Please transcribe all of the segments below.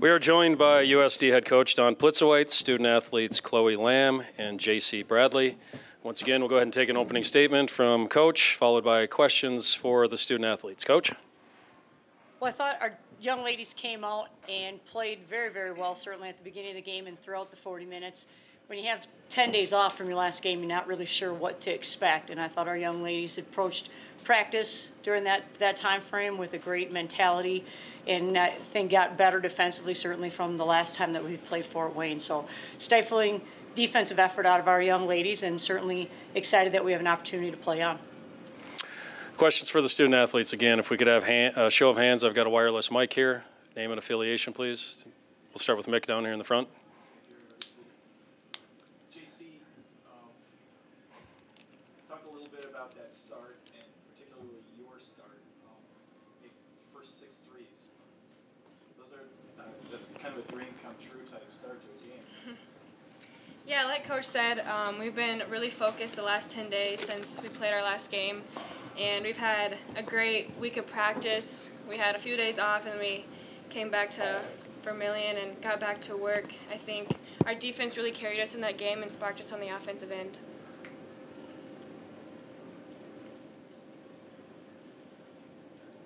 We are joined by USD head coach Don Plitzowite, student athletes Chloe Lamb and JC Bradley. Once again, we'll go ahead and take an opening statement from Coach, followed by questions for the student athletes. Coach? Well, I thought our young ladies came out and played very, very well, certainly at the beginning of the game and throughout the 40 minutes. When you have 10 days off from your last game, you're not really sure what to expect. And I thought our young ladies approached practice during that time frame with a great mentality, and I think got better defensively, certainly from the last time that we played Fort Wayne. So stifling defensive effort out of our young ladies, and certainly excited that we have an opportunity to play on. Questions for the student athletes. Again, if we could have a show of hands. I've got a wireless mic here. Name and affiliation, please. We'll start with Mick down here in the front. JC, talk a little bit about that start, and particularly your start. The first 6 threes. That's kind of a dream come true type start to a game. Yeah, like Coach said, we've been really focused the last 10 days since we played our last game, and we've had a great week of practice. We had a few days off, and we came back to Vermilion and got back to work. I think our defense really carried us in that game and sparked us on the offensive end.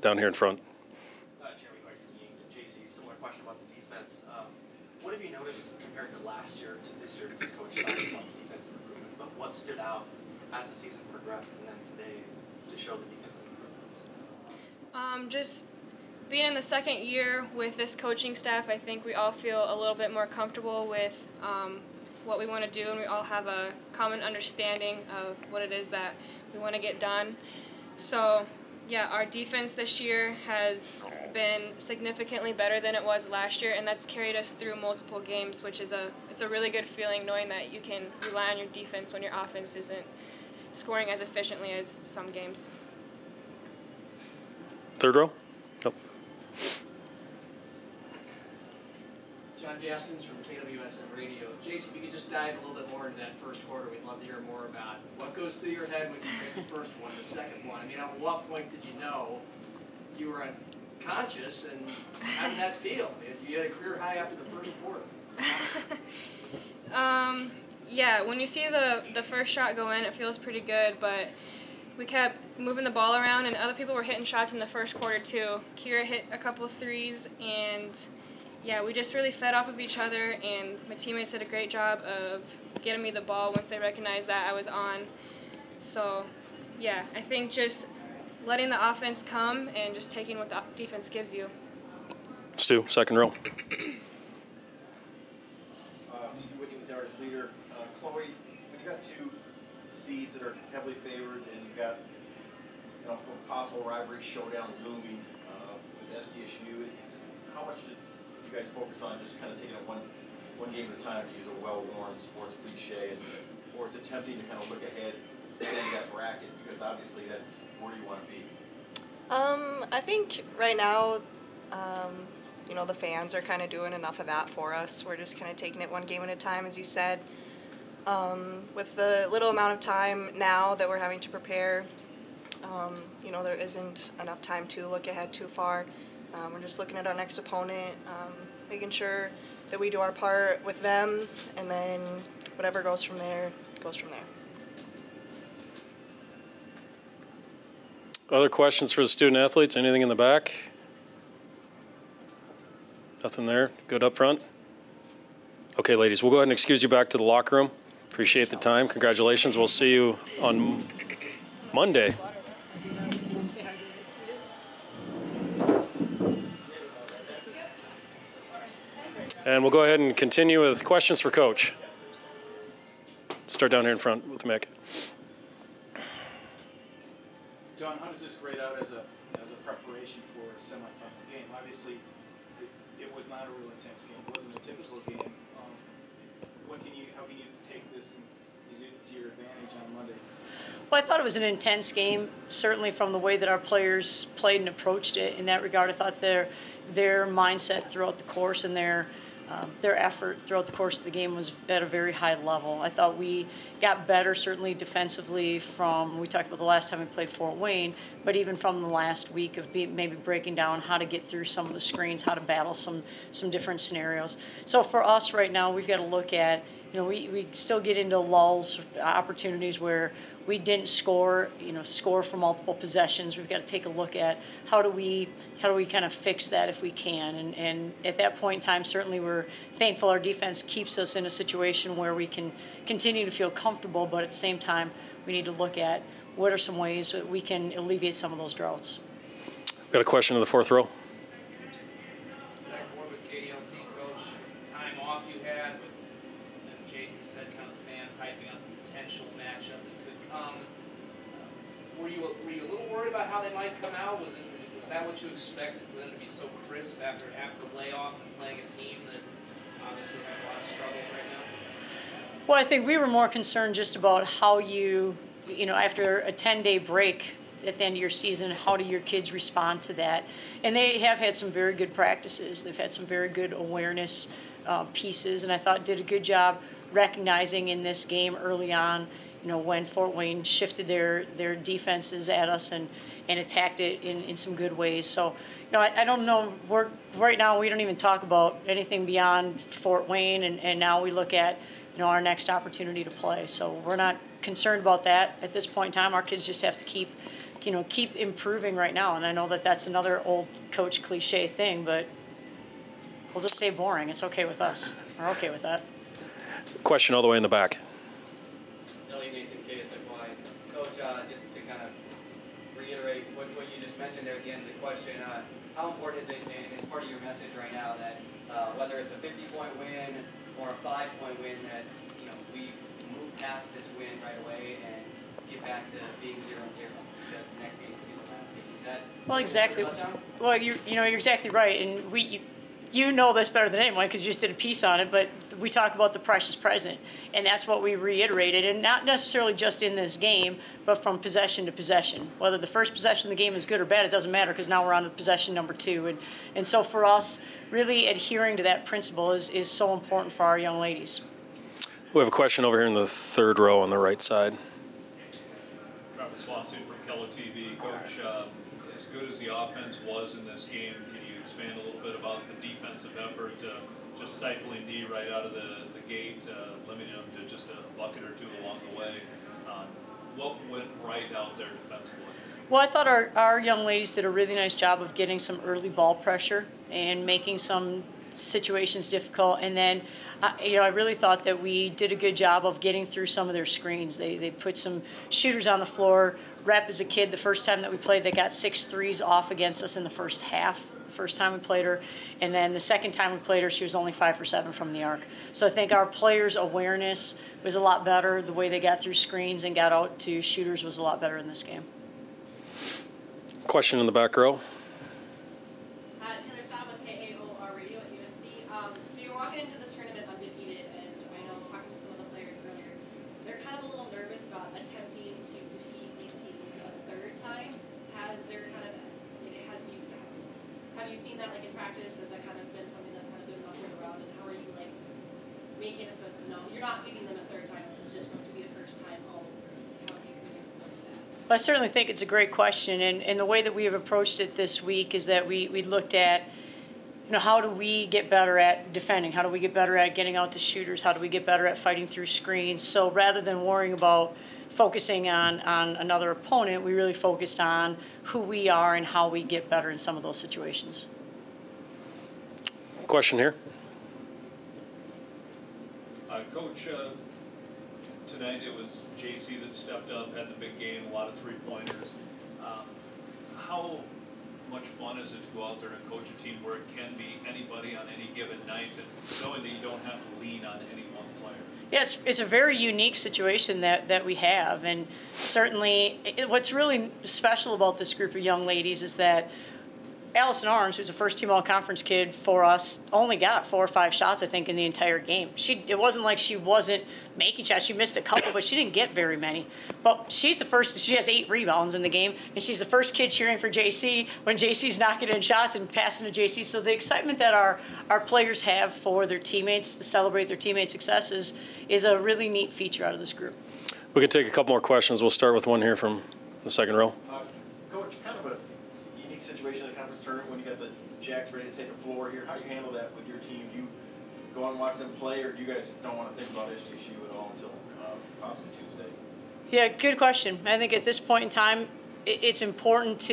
Down here in front. JC, similar question about the defense. What have you noticed compared to last year to this year? Because Coach talked about the defensive improvement, but what stood out as the season progressed and then today to show the defensive improvements? Just being in the second year with this coaching staff, I think we all feel a little bit more comfortable with what we want to do, and we all have a common understanding of what it is that we want to get done. So yeah, our defense this year has been significantly better than it was last year, and that's carried us through multiple games, which is it's a really good feeling knowing that you can rely on your defense when your offense isn't scoring as efficiently as some games. Third row? Nope. John Gaskins from KWSN Radio. JC, if you could just dive a little bit more into that first quarter, we'd love to hear more about what goes through your head when you make the first one, the second one. I mean, at what point did you know you were unconscious, and how did that feel? You had a career high after the first quarter. Yeah, when you see the first shot go in, it feels pretty good, but we kept moving the ball around, and other people were hitting shots in the first quarter too. Kira hit a couple of threes, and yeah, we just really fed off of each other, and my teammates did a great job of getting me the ball once they recognized that I was on. So yeah, I think just letting the offense come and just taking what the defense gives you. Stu, second row. Stu Whitney with Darius Leader. Chloe, when you got 2 seeds that are heavily favored, and you've got a possible rivalry showdown looming with SDSU, how much did you guys focus on just kind of taking it one game at a time, to use a well-worn sports cliche, or it's attempting to kind of look ahead in that bracket, because obviously that's where you want to be? I think right now, the fans are kind of doing enough of that for us. We're just kind of taking it one game at a time, as you said. With the little amount of time now that we're having to prepare, there isn't enough time to look ahead too far. We're just looking at our next opponent, making sure that we do our part with them, and then whatever goes from there, goes from there. Other questions for the student athletes? Anything in the back? Nothing there? Good up front? Okay, ladies, we'll go ahead and excuse you back to the locker room. Appreciate the time. Congratulations. We'll see you on Monday. And we'll go ahead and continue with questions for Coach. Start down here in front with Mick. John, how does this grade out as a preparation for a semifinal game? Obviously, it was not a real intense game. It wasn't a typical game. How can you take this and use it to your advantage on Monday? Well, I thought it was an intense game, certainly from the way that our players played and approached it. In that regard, I thought their mindset throughout the course and their their effort throughout the course of the game was at a very high level. I thought we got better, certainly defensively, from, we talked about the last time we played Fort Wayne, but even from the last week of maybe breaking down how to get through some of the screens, how to battle some different scenarios. So for us right now, we've got to look at, we still get into lulls, opportunities where we didn't score, score for multiple possessions. We've got to take a look at how do we kind of fix that if we can. And at that point in time, certainly we're thankful our defense keeps us in a situation where we can continue to feel comfortable, but at the same time, we need to look at what are some ways that we can alleviate some of those droughts. Got a question in the fourth row. Were you a little worried about how they might come out? Was that what you expected, for them to be so crisp after the layoff and playing a team that obviously has a lot of struggles right now? Well, I think we were more concerned just about how after a 10-day break at the end of your season, how do your kids respond to that? And they have had some very good practices. They've had some very good awareness pieces, and I thought did a good job recognizing in this game early on, when Fort Wayne shifted their defenses at us and attacked it in some good ways. So, I don't know. Right now we don't even talk about anything beyond Fort Wayne, and now we look at our next opportunity to play. So we're not concerned about that at this point in time. Our kids just have to keep improving right now. And I know that that's another old coach cliche thing, but we'll just say boring. It's okay with us. We're okay with that. Question all the way in the back. Coach, just to kind of reiterate what you just mentioned there at the end of the question, how important is it, and it's part of your message right now, that whether it's a 50-point win or a 5-point win, that we move past this win right away and get back to being 0-0, because the next game will be the last game. Is that well, exactly. Well, you're exactly right, and you know this better than anyone because you just did a piece on it, but we talk about the precious present, and that's what we reiterated, and not necessarily just in this game, but from possession to possession. Whether the first possession of the game is good or bad, it doesn't matter, because now we're on to possession number 2. And so for us, really adhering to that principle is so important for our young ladies. We have a question over here in the third row on the right side. Travis Lawson from Keller TV. Coach, as good as the offense was in this game, can you expand a little bit about the defensive effort, just stifling D right out of the gate, limiting them to just a bucket or two along the way? What went right out there defensively? Well, I thought our young ladies did a really nice job of getting some early ball pressure and making some situations difficult. And then, I really thought that we did a good job of getting through some of their screens. They put some shooters on the floor. Rep as a kid, the first time that we played, they got 6 threes off against us in the first half. First time we played her, and then the second time we played her, she was only 5 for 7 from the arc. So I think our players' awareness was a lot better. The way they got through screens and got out to shooters was a lot better in this game. Question in the back row. Taylor Stott with KAOR Radio at USD. So you're walking into this tournament undefeated, and I know talking to some of the players earlier, they're kind of a little nervous about attempting to defeat these teams a third time. Have you seen that in practice? Has that kind of been something that's kind of been moving around? And how are you making it so it's you're not beating them a third time? This is just going to be a first time all over. How are you going to do that? Well, I certainly think it's a great question, and the way that we have approached it this week is that we looked at how do we get better at defending? How do we get better at getting out to shooters? How do we get better at fighting through screens? So rather than worrying about focusing on another opponent, we really focused on who we are and how we get better in some of those situations. Question here. Coach, tonight it was JC that stepped up, had the big game, a lot of three-pointers. How much fun is it to go out there and coach a team where it can be anybody on any given night, and knowing that you don't have to lean on any one player? Yeah, it's a very unique situation that we have, and certainly what's really special about this group of young ladies is that Allison Arms, who's a first-team all-conference kid for us, only got 4 or 5 shots, I think, in the entire game. It wasn't like she wasn't making shots. She missed a couple, but she didn't get very many. But she's the first. She has 8 rebounds in the game, and she's the first kid cheering for JC when JC's knocking in shots and passing to JC. So the excitement that our players have for their teammates, to celebrate their teammates' successes, is a really neat feature out of this group. We can take a couple more questions. We'll start with one here from the second row. Coach, kind of a unique situation in the conference tournament when you got the Jacks ready to take a floor here. How do you handle that with your team? Do you go and watch them play, or do you guys don't want to think about SDSU at all until possibly Tuesday? Yeah, good question. I think at this point in time, it's important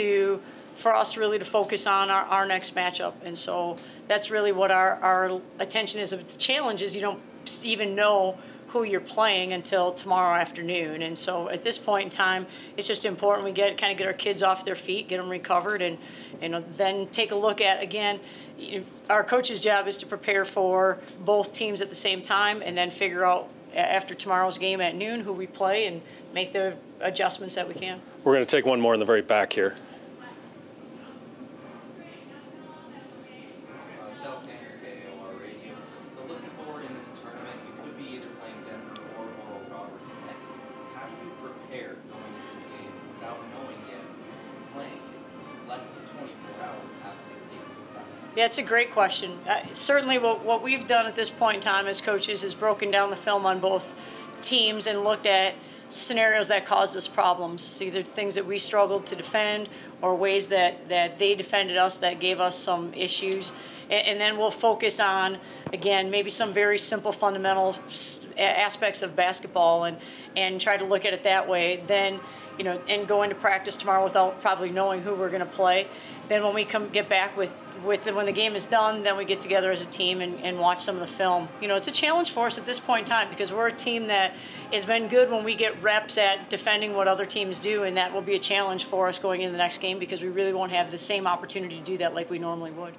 for us really to focus on our next matchup. And so that's really what our attention is. The challenge is you don't even know who you're playing until tomorrow afternoon. And so at this point in time, it's just important we get our kids off their feet, get them recovered, and then take a look at, again, our coach's job is to prepare for both teams at the same time and then figure out after tomorrow's game at noon who we play and make the adjustments that we can. We're going to take one more in the very back here. Yeah, it's a great question. Certainly what we've done at this point in time as coaches is broken down the film on both teams and looked at scenarios that caused us problems, either things that we struggled to defend or ways that they defended us that gave us some issues. And then we'll focus on, again, maybe some very simple fundamental aspects of basketball and try to look at it that way. Then, and go into practice tomorrow without probably knowing who we're going to play. Then when we get back when the game is done, then we get together as a team and watch some of the film. It's a challenge for us at this point in time because we're a team that has been good when we get reps at defending what other teams do, and that will be a challenge for us going into the next game because we really won't have the same opportunity to do that like we normally would.